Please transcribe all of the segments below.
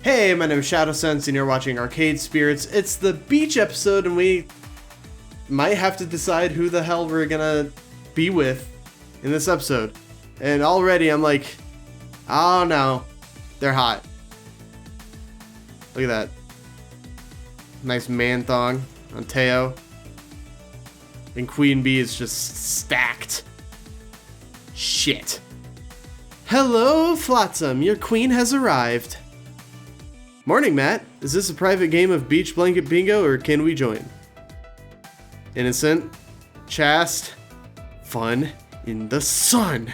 Hey, my name is Shadowsense and you're watching Arcade Spirits. It's the beach episode and we might have to decide who the hell we're gonna be with in this episode. And already I'm like, oh no, they're hot. Look at that. Nice man thong on Teo. And Queen Bee is just stacked. Shit. Hello, Flotsam, your queen has arrived. Morning, Matt. Is this a private game of beach blanket bingo or can we join? Innocent, chaste, fun in the sun.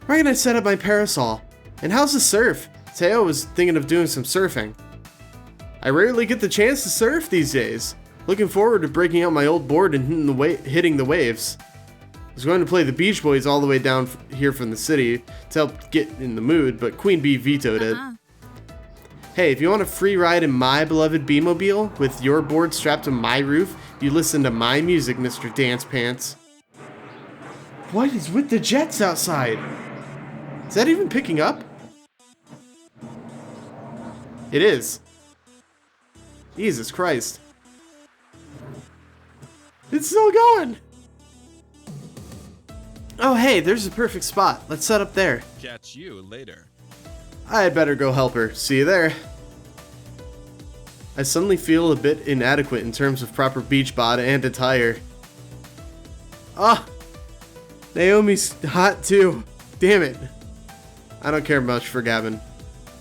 Where can I set up my parasol? And how's the surf? Teo was thinking of doing some surfing. I rarely get the chance to surf these days. Looking forward to breaking out my old board and hitting the waves. I was going to play the Beach Boys all the way down here from the city to help get in the mood, but Queen Bee vetoed it. Hey, if you want a free ride in my beloved Bee-mobile with your board strapped to my roof, you listen to my music, Mr. Dance Pants. What is with the jets outside? Is that even picking up? It is. Jesus Christ. It's still going! Oh hey, there's a perfect spot. Let's set up there. Catch you later. I had better go help her. See you there. I suddenly feel a bit inadequate in terms of proper beach bod and attire. Ah! Naomi's hot too. Damn it. I don't care much for Gavin.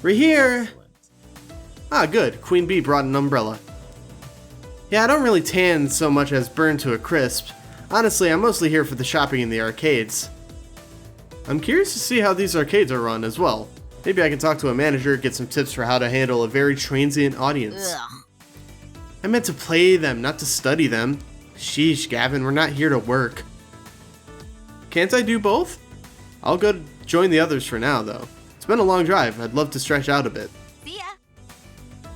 We're here! Ah, good. Queen Bee brought an umbrella. Yeah, I don't really tan so much as burn to a crisp. Honestly, I'm mostly here for the shopping in the arcades. I'm curious to see how these arcades are run as well. Maybe I can talk to a manager, get some tips for how to handle a very transient audience. Ugh. I meant to play them, not to study them. Sheesh, Gavin, we're not here to work. Can't I do both? I'll go join the others for now, though. It's been a long drive. I'd love to stretch out a bit. See ya.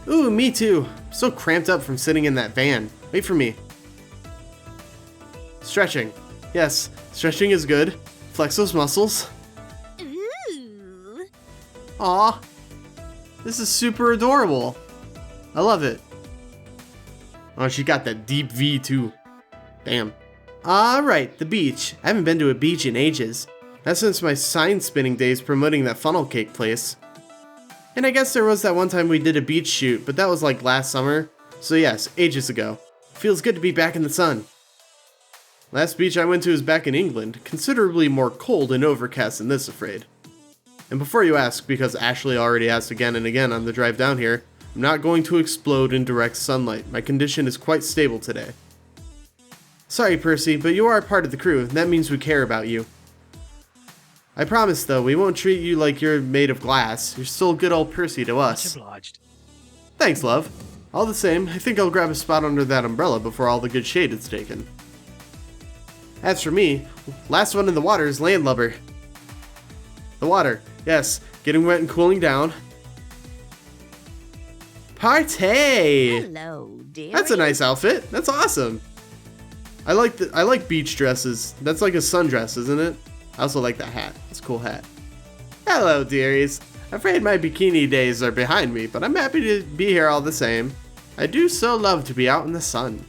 Ooh, me too. I'm so cramped up from sitting in that van. Wait for me. Stretching. Yes, stretching is good. Flex those muscles. Ooh. Aw, this is super adorable. I love it. Oh, she got that deep V too. Damn. Alright, the beach. I haven't been to a beach in ages. That's since my sign spinning days promoting that funnel cake place. And I guess there was that one time we did a beach shoot, but that was like last summer. So yes, ages ago. Feels good to be back in the sun. Last beach I went to is back in England, considerably more cold and overcast than this, afraid. And before you ask, because Ashley already asked again and again on the drive down here, I'm not going to explode in direct sunlight. My condition is quite stable today. Sorry, Percy, but you are a part of the crew, and that means we care about you. I promise, though, we won't treat you like you're made of glass. You're still good old Percy to us. Much obliged. Thanks, love. All the same, I think I'll grab a spot under that umbrella before all the good shade is taken. As for me, last one in the water is landlubber. The water, yes, getting wet and cooling down. Party! Hello, dear. That's a nice outfit. That's awesome. I like beach dresses. That's like a sundress, isn't it? I also like that hat. It's a cool hat. Hello, dearies. Afraid my bikini days are behind me, but I'm happy to be here all the same. I do so love to be out in the sun.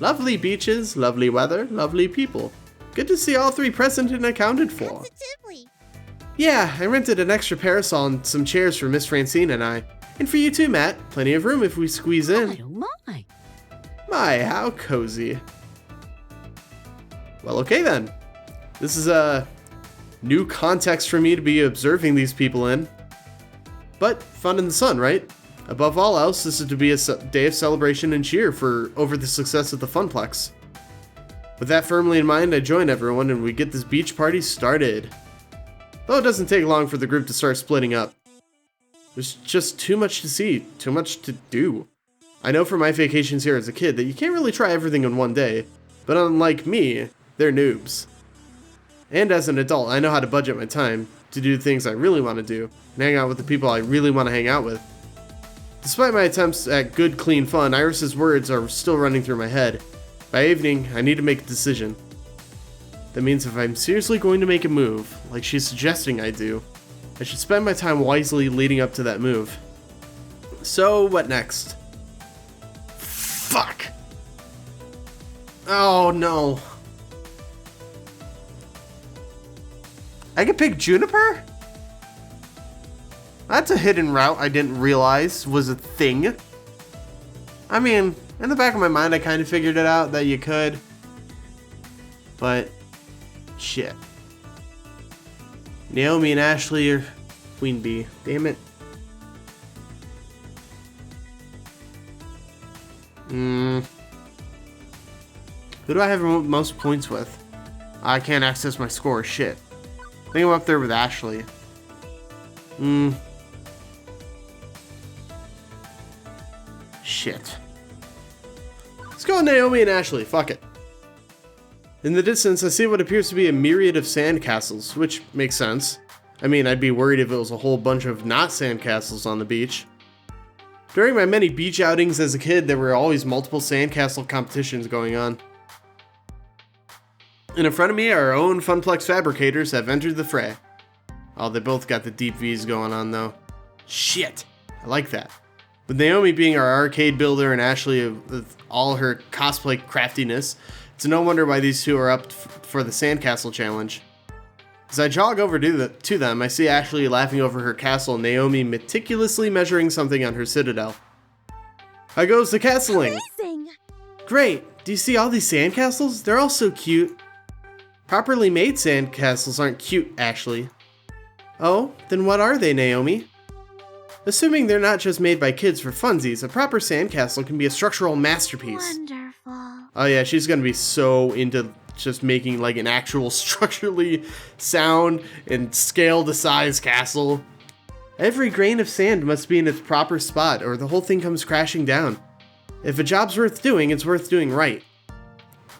Lovely beaches, lovely weather, lovely people. Good to see all three present and accounted for. Positively. Yeah, I rented an extra parasol and some chairs for Miss Francine and I. And for you too, Matt. Plenty of room if we squeeze I in. don't mind. My, how cozy. Well, okay then. This is a new context for me to be observing these people in. But fun in the sun, right? Above all else, this is to be a day of celebration and cheer over the success of the Funplex. With that firmly in mind, I join everyone and we get this beach party started. Though it doesn't take long for the group to start splitting up. There's just too much to see, too much to do. I know from my vacations here as a kid that you can't really try everything in one day, but unlike me, they're noobs. And as an adult, I know how to budget my time to do things I really want to do and hang out with the people I really want to hang out with. Despite my attempts at good, clean fun, Iris's words are still running through my head. By evening, I need to make a decision. That means if I'm seriously going to make a move, like she's suggesting I do, I should spend my time wisely leading up to that move. So, what next? Fuck! Oh, no. I could pick Juniper? That's a hidden route I didn't realize was a thing. I mean, in the back of my mind, I kind of figured it out that you could. But, shit. Naomi and Ashley are Queen Bee. Damn it. Who do I have most points with? I can't access my score. Shit. I think I'm up there with Ashley. Shit. Let's go Naomi and Ashley. Fuck it. In the distance, I see what appears to be a myriad of sandcastles, which makes sense. I mean, I'd be worried if it was a whole bunch of not sandcastles on the beach. During my many beach outings as a kid, there were always multiple sandcastle competitions going on. And in front of me, our own Funplex fabricators have entered the fray. Oh, they both got the deep V's going on though. Shit, I like that. With Naomi being our arcade builder and Ashley with all her cosplay craftiness, it's no wonder why these two are up for the sandcastle challenge. As I jog over to them, I see Ashley laughing over her castle and Naomi meticulously measuring something on her citadel. How goes the castling? Amazing. Great! Do you see all these sandcastles? They're all so cute. Properly made sandcastles aren't cute, Ashley. Oh, then what are they, Naomi? Assuming they're not just made by kids for funsies, a proper sandcastle can be a structural masterpiece. Wonderful. Oh yeah, she's gonna be so into just making like an actual structurally sound and scale to size castle. Every grain of sand must be in its proper spot or the whole thing comes crashing down. If a job's worth doing, it's worth doing right.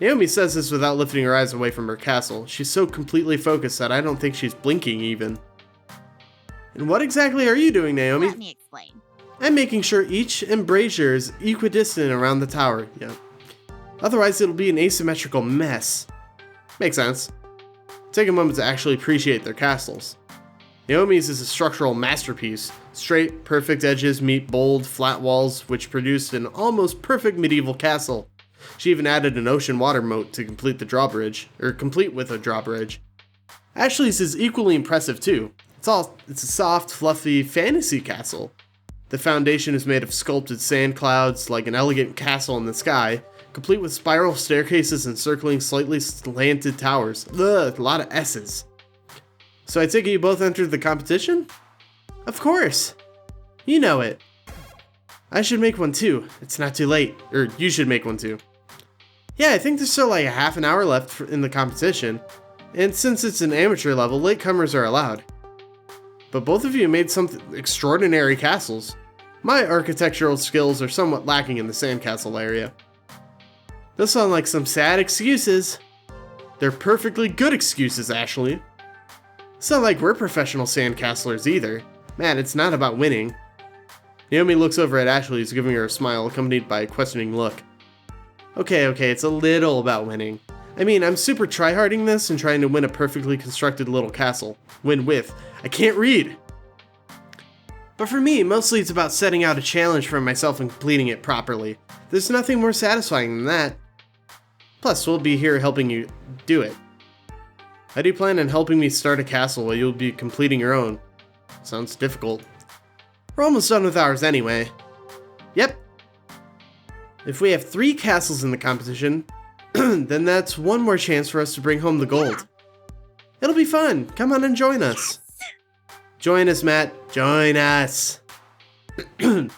Naomi says this without lifting her eyes away from her castle. She's so completely focused that I don't think she's blinking even. And what exactly are you doing, Naomi? Let me explain. I'm making sure each embrasure is equidistant around the tower. Yeah. Otherwise, it'll be an asymmetrical mess. Makes sense. Take a moment to actually appreciate their castles. Naomi's is a structural masterpiece. Straight, perfect edges meet bold, flat walls, which produced an almost perfect medieval castle. She even added an ocean water moat to complete the drawbridge, or complete with a drawbridge. Ashley's is equally impressive too. It's a soft, fluffy fantasy castle. The foundation is made of sculpted sand clouds like an elegant castle in the sky, complete with spiral staircases encircling slightly slanted towers. Ugh, a lot of S's. So I take it you both entered the competition? Of course. You know it. I should make one too. It's not too late. Or you should make one too. Yeah, I think there's still like a half an hour left in the competition. And since it's an amateur level, latecomers are allowed. But both of you made some extraordinary castles. My architectural skills are somewhat lacking in the sandcastle area. Those sound like some sad excuses. They're perfectly good excuses, Ashley. It's not like we're professional sandcastlers either. Man, it's not about winning. Naomi looks over at Ashley, who's giving her a smile accompanied by a questioning look. Okay, it's a little about winning. I mean, I'm super tryharding this and trying to win a perfectly constructed little castle. Win with. I can't read! But for me, mostly it's about setting out a challenge for myself and completing it properly. There's nothing more satisfying than that. Plus, we'll be here helping you do it. How do you plan on helping me start a castle while you'll be completing your own? Sounds difficult. We're almost done with ours anyway. Yep. If we have 3 castles in the competition, then that's one more chance for us to bring home the gold. It'll be fun. Come on and join us. Join us, Matt. Join us. Hand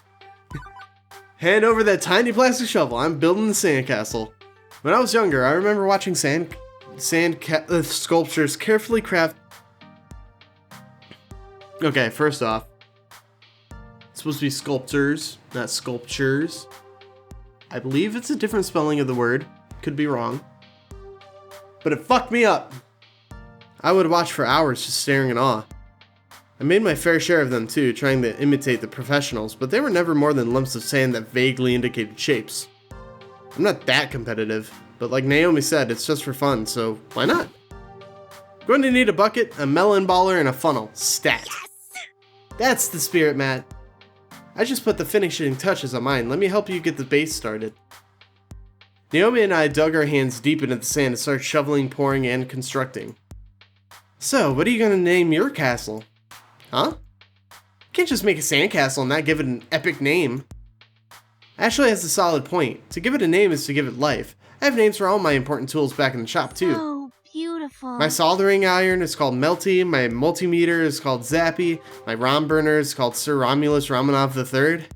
over that tiny plastic shovel. I'm building the sandcastle. When I was younger, I remember watching sand sculptures carefully craft. Okay, first off, it's supposed to be sculptors, not sculptures. I believe it's a different spelling of the word. Could be wrong. But it fucked me up. I would watch for hours just staring in awe. I made my fair share of them too, trying to imitate the professionals, but they were never more than lumps of sand that vaguely indicated shapes. I'm not that competitive, but like Naomi said, it's just for fun, so why not? Going to need a bucket, a melon baller, and a funnel. Stat. Yes! That's the spirit, Matt. I just put the finishing touches on mine. Let me help you get the base started. Naomi and I dug our hands deep into the sand and started shoveling, pouring, and constructing. So, what are you going to name your castle? Huh? Can't just make a sandcastle and not give it an epic name. Ashley has a solid point. To give it a name is to give it life. I have names for all my important tools back in the shop too. Oh, beautiful. My soldering iron is called Melty, my multimeter is called Zappy, my ROM burner is called Sir Romulus Romanov III.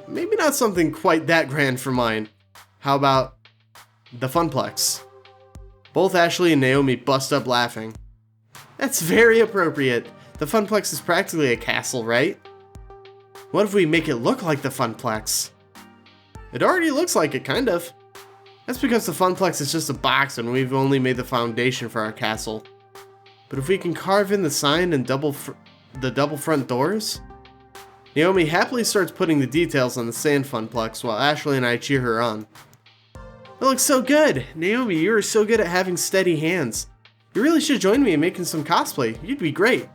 Maybe not something quite that grand for mine. How about the Funplex? Both Ashley and Naomi bust up laughing. That's very appropriate. The Funplex is practically a castle, right? What if we make it look like the Funplex? It already looks like it, kind of. That's because the Funplex is just a box and we've only made the foundation for our castle. But if we can carve in the sign and the double front doors? Naomi happily starts putting the details on the sand Funplex while Ashley and I cheer her on. It looks so good! Naomi, you are so good at having steady hands. You really should join me in making some cosplay. You'd be great.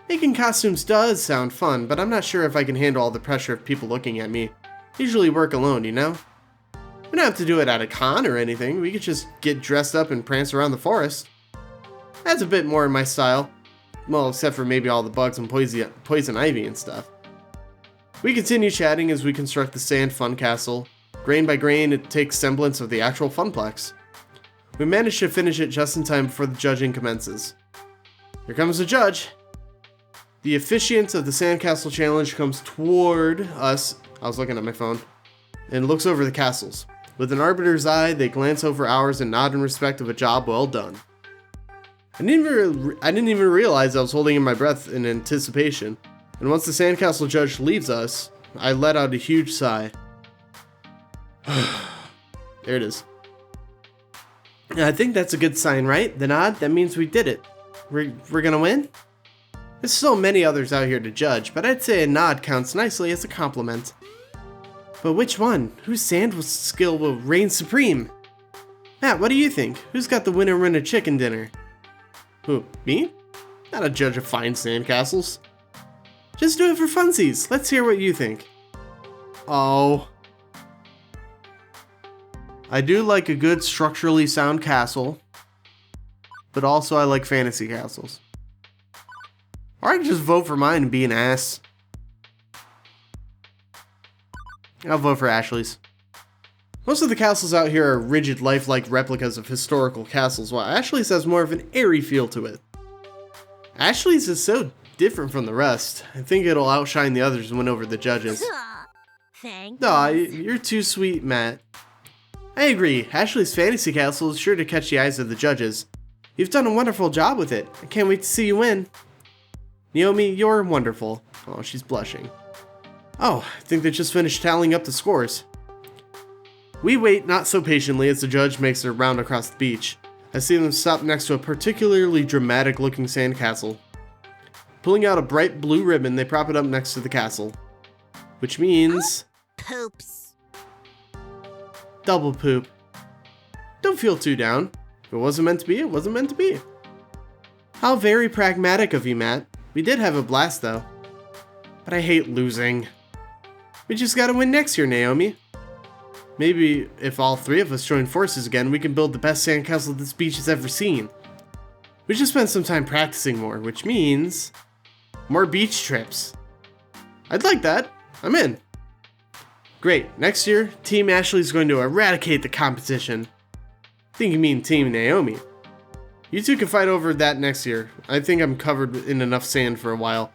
Making costumes does sound fun, but I'm not sure if I can handle all the pressure of people looking at me. I usually work alone, you know? We don't have to do it at a con or anything. We could just get dressed up and prance around the forest. That's a bit more in my style. Well, except for maybe all the bugs and poison ivy and stuff. We continue chatting as we construct the sand fun castle. Grain by grain, it takes semblance of the actual Funplex. We manage to finish it just in time before the judging commences. Here comes the judge. The officiant of the Sandcastle Challenge comes toward us. I was looking at my phone. And looks over the castles. With an arbiter's eye, they glance over ours and nod in respect of a job well done. I didn't even realize I was holding in my breath in anticipation. And once the Sandcastle judge leaves us, I let out a huge sigh. There it is. I think that's a good sign, right? The nod? That means we did it. We're gonna win? There's so many others out here to judge, but I'd say a nod counts nicely as a compliment. But which one? Whose sand skill will reign supreme? Matt, what do you think? Who's got the winner chicken dinner? Who, me? Not a judge of fine sandcastles. Just do it for funsies. Let's hear what you think. Oh. I do like a good structurally sound castle, but also I like fantasy castles. Or I can just vote for mine and be an ass. I'll vote for Ashley's. Most of the castles out here are rigid, lifelike replicas of historical castles, while Ashley's has more of an airy feel to it. Ashley's is so different from the rest. I think it'll outshine the others and win over the judges. Thanks. Aw, you're too sweet, Matt. I agree, Ashley's fantasy castle is sure to catch the eyes of the judges. You've done a wonderful job with it. I can't wait to see you win. Naomi, you're wonderful. Oh, she's blushing. Oh, I think they just finished tallying up the scores. We wait not so patiently as the judge makes their round across the beach. I see them stop next to a particularly dramatic looking sandcastle. Pulling out a bright blue ribbon, they prop it up next to the castle. Which means... Poops. Double poop. Don't feel too down. If it wasn't meant to be, it wasn't meant to be. How very pragmatic of you, Matt. We did have a blast, though. But I hate losing. We just gotta win next year, Naomi. Maybe if all three of us join forces again, we can build the best sandcastle this beach has ever seen. We should spend some time practicing more, which means... more beach trips. I'd like that. I'm in. Great. Next year, Team Ashley's going to eradicate the competition. I think you mean Team Naomi. You two can fight over that next year. I think I'm covered in enough sand for a while.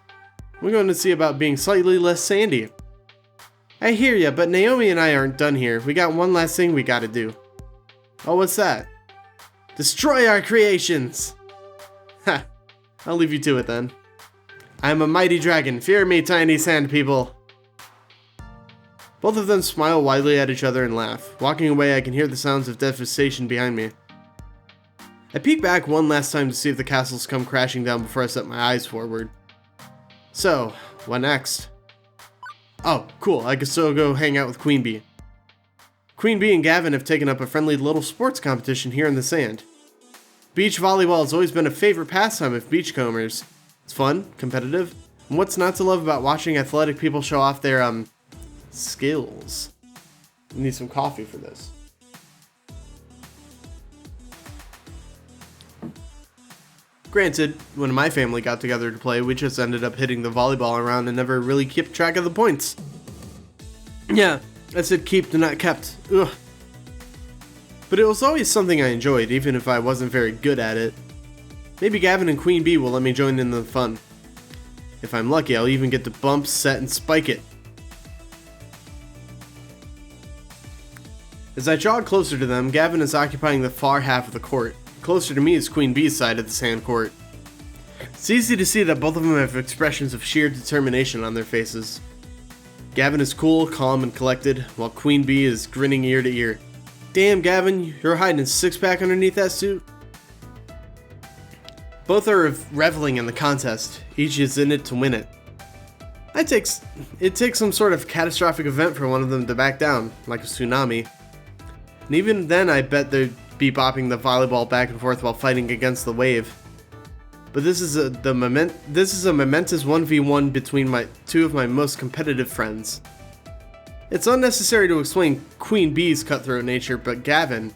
We're going to see about being slightly less sandy. I hear ya, but Naomi and I aren't done here. We got one last thing we gotta do. Oh, what's that? Destroy our creations! Ha! I'll leave you to it then. I am a mighty dragon. Fear me, tiny sand people. Both of them smile widely at each other and laugh. Walking away, I can hear the sounds of devastation behind me. I peek back one last time to see if the castles come crashing down before I set my eyes forward. So, what next? Oh, cool, I can still go hang out with Queen Bee. Queen Bee and Gavin have taken up a friendly little sports competition here in the sand. Beach volleyball has always been a favorite pastime of beachcombers. It's fun, competitive, And what's not to love about watching athletic people show off their, skills? Need some coffee for this. Granted, when my family got together to play, we just ended up hitting the volleyball around and never really kept track of the points. Yeah, I said keep, not kept. Ugh. But it was always something I enjoyed, even if I wasn't very good at it. Maybe Gavin and Queen Bee will let me join in the fun. If I'm lucky, I'll even get to bump, set, and spike it. As I jog closer to them, Gavin is occupying the far half of the court. Closer to me is Queen Bee's side of the sand court. It's easy to see that both of them have expressions of sheer determination on their faces. Gavin is cool, calm, and collected, while Queen Bee is grinning ear to ear. Damn, Gavin, you're hiding a six-pack underneath that suit? Both are reveling in the contest. Each is in it to win it. It takes some sort of catastrophic event for one of them to back down, like a tsunami. And even then, I bet they'd be bopping the volleyball back and forth while fighting against the wave. But this is a momentous 1v1 between two of my most competitive friends. It's unnecessary to explain Queen Bee's cutthroat nature, but Gavin,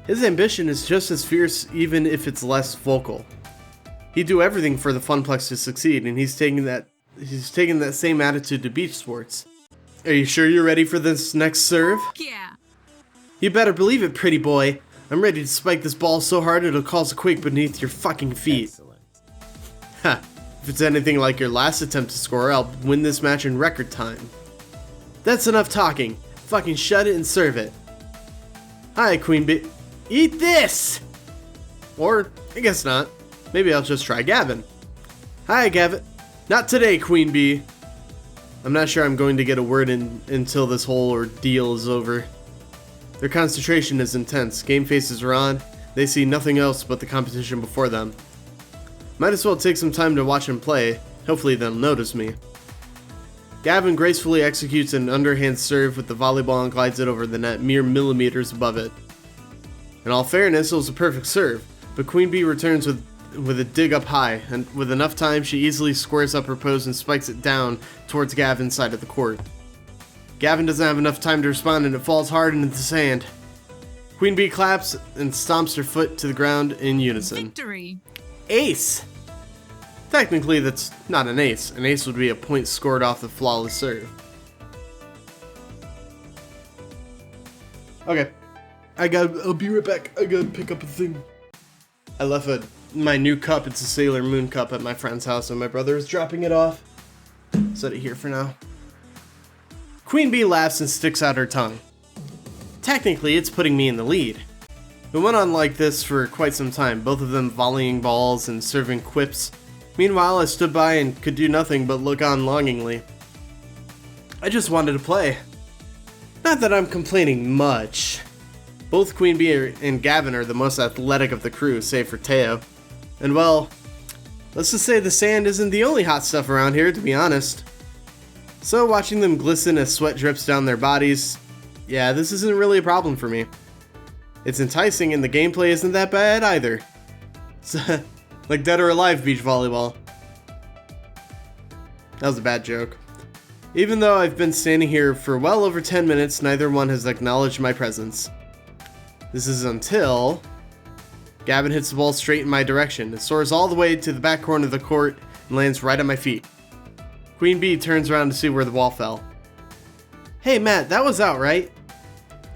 his ambition is just as fierce even if it's less vocal. He'd do everything for the Funplex to succeed, and he's taking that same attitude to beach sports. Are you sure you're ready for this next serve? Yeah. You better believe it, pretty boy. I'm ready to spike this ball so hard it'll cause a quake beneath your fucking feet. Excellent. Ha, if it's anything like your last attempt to score, I'll win this match in record time. That's enough talking. Fucking shut it and serve it. Hi, Queen Bee. Eat this! Or, I guess not. Maybe I'll just try Gavin. Hi, Gavin. Not today, Queen Bee. I'm not sure I'm going to get a word in until this whole ordeal is over. Their concentration is intense. Game faces are on. They see nothing else but the competition before them. Might as well take some time to watch them play. Hopefully they'll notice me. Gavin gracefully executes an underhand serve with the volleyball and glides it over the net mere millimeters above it. In all fairness, it was a perfect serve, but Queen Bee returns with a dig up high, and with enough time she easily squares up her pose and spikes it down towards Gavin's side of the court. Gavin doesn't have enough time to respond and it falls hard into the sand. Queen Bee claps and stomps her foot to the ground in unison. Victory. Ace! Technically, that's not an ace. An ace would be a point scored off the flawless serve. Okay. I'll be right back. I gotta pick up a thing. I left my new cup. It's a Sailor Moon cup at my friend's house and my brother is dropping it off. Set it here for now. Queen Bee laughs and sticks out her tongue. Technically, it's putting me in the lead. It went on like this for quite some time, both of them volleying balls and serving quips. Meanwhile, I stood by and could do nothing but look on longingly. I just wanted to play. Not that I'm complaining much. Both Queen Bee and Gavin are the most athletic of the crew, save for Teo. And well, let's just say the sand isn't the only hot stuff around here, to be honest. So watching them glisten as sweat drips down their bodies, yeah, this isn't really a problem for me. It's enticing and the gameplay isn't that bad either. Like Dead or Alive beach volleyball. That was a bad joke. Even though I've been standing here for well over 10 minutes, neither one has acknowledged my presence. This is until Gavin hits the ball straight in my direction. It soars all the way to the back corner of the court and lands right at my feet. Queen Bee turns around to see where the ball fell. Hey Matt, that was out, right?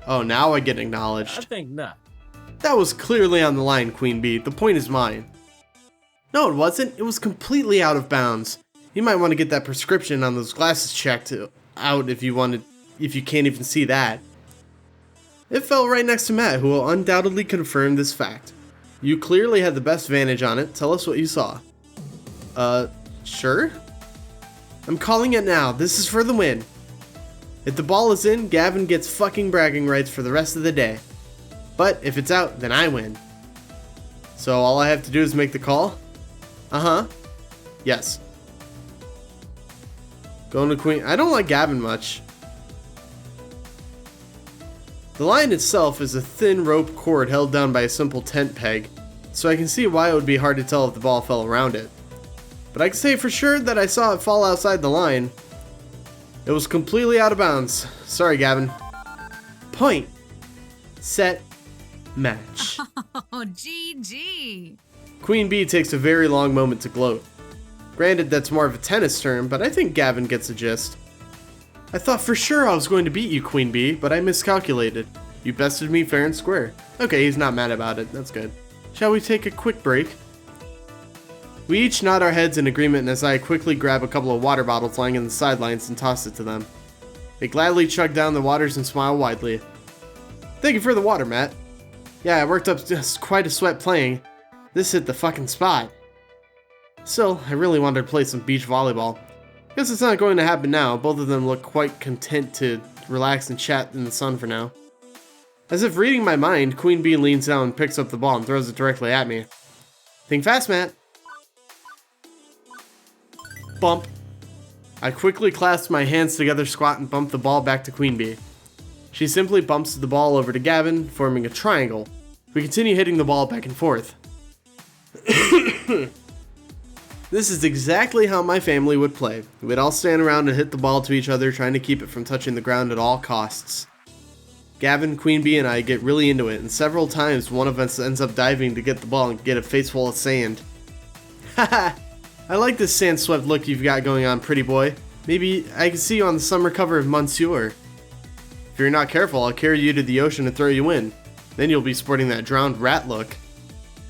Oh, now I get acknowledged. I think not. That was clearly on the line, Queen Bee. The point is mine. No, it wasn't. It was completely out of bounds. You might want to get that prescription on those glasses checked out if you can't even see that. It fell right next to Matt, who will undoubtedly confirm this fact. You clearly had the best vantage on it. Tell us what you saw. Sure? I'm calling it now. This is for the win. If the ball is in, Gavin gets fucking bragging rights for the rest of the day. But if it's out, then I win. So all I have to do is make the call? Uh-huh. Yes. Going to Queen. I don't like Gavin much. The line itself is a thin rope cord held down by a simple tent peg, so I can see why it would be hard to tell if the ball fell around it. but I can say for sure that I saw it fall outside the line. It was completely out of bounds. Sorry, Gavin. Point. Set. Match. Oh, GG. Queen Bee takes a very long moment to gloat. Granted, that's more of a tennis term, but I think Gavin gets the gist. I thought for sure I was going to beat you, Queen Bee, but I miscalculated. You bested me fair and square. Okay, he's not mad about it. That's good. Shall we take a quick break? We each nod our heads in agreement as I quickly grab a couple of water bottles lying in the sidelines and toss it to them. They gladly chug down the waters and smile widely. Thank you for the water, Matt. Yeah, I worked up just quite a sweat playing. This hit the fucking spot. Still, I really wanted to play some beach volleyball. Guess it's not going to happen now. Both of them look quite content to relax and chat in the sun for now. As if reading my mind, Queen Bee leans down and picks up the ball and throws it directly at me. Think fast, Matt. Bump. I quickly clasp my hands together, squat, and bump the ball back to Queen Bee. She simply bumps the ball over to Gavin, forming a triangle. We continue hitting the ball back and forth. This is exactly how my family would play. We'd all stand around and hit the ball to each other, trying to keep it from touching the ground at all costs. Gavin, Queen Bee, and I get really into it, and several times one of us ends up diving to get the ball and get a face full of sand. Haha, I like this sand-swept look you've got going on, pretty boy. Maybe I can see you on the summer cover of Monsieur. If you're not careful, I'll carry you to the ocean and throw you in. Then you'll be sporting that drowned rat look.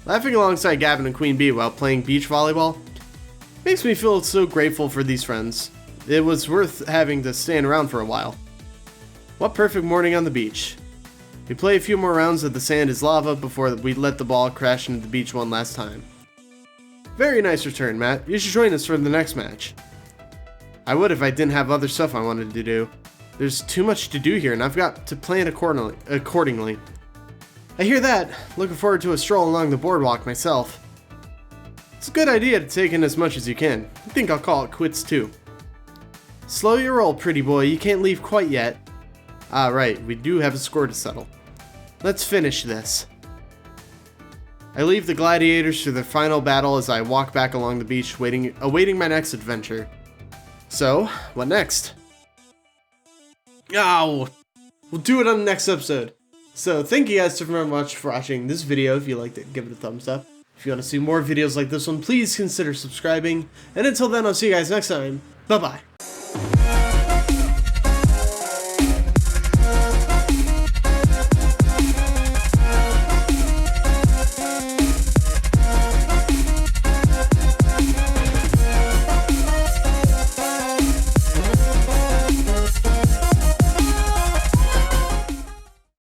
Laughing alongside Gavin and Queen Bee while playing beach volleyball makes me feel so grateful for these friends. It was worth having to stand around for a while. What perfect morning on the beach. We play a few more rounds of the sand is lava before we let the ball crash into the beach one last time. Very nice return, Matt. You should join us for the next match. I would if I didn't have other stuff I wanted to do. There's too much to do here and I've got to plan accordingly. I hear that. Looking forward to a stroll along the boardwalk myself. It's a good idea to take in as much as you can. I think I'll call it quits too. Slow your roll, pretty boy. You can't leave quite yet. Ah, right. We do have a score to settle. Let's finish this. I leave the gladiators for their final battle as I walk back along the beach, awaiting my next adventure. So, what next? Oh, we'll do it on the next episode. So, thank you guys so very much for watching this video. If you liked it, give it a thumbs up. If you want to see more videos like this one, please consider subscribing. And until then, I'll see you guys next time. Bye-bye.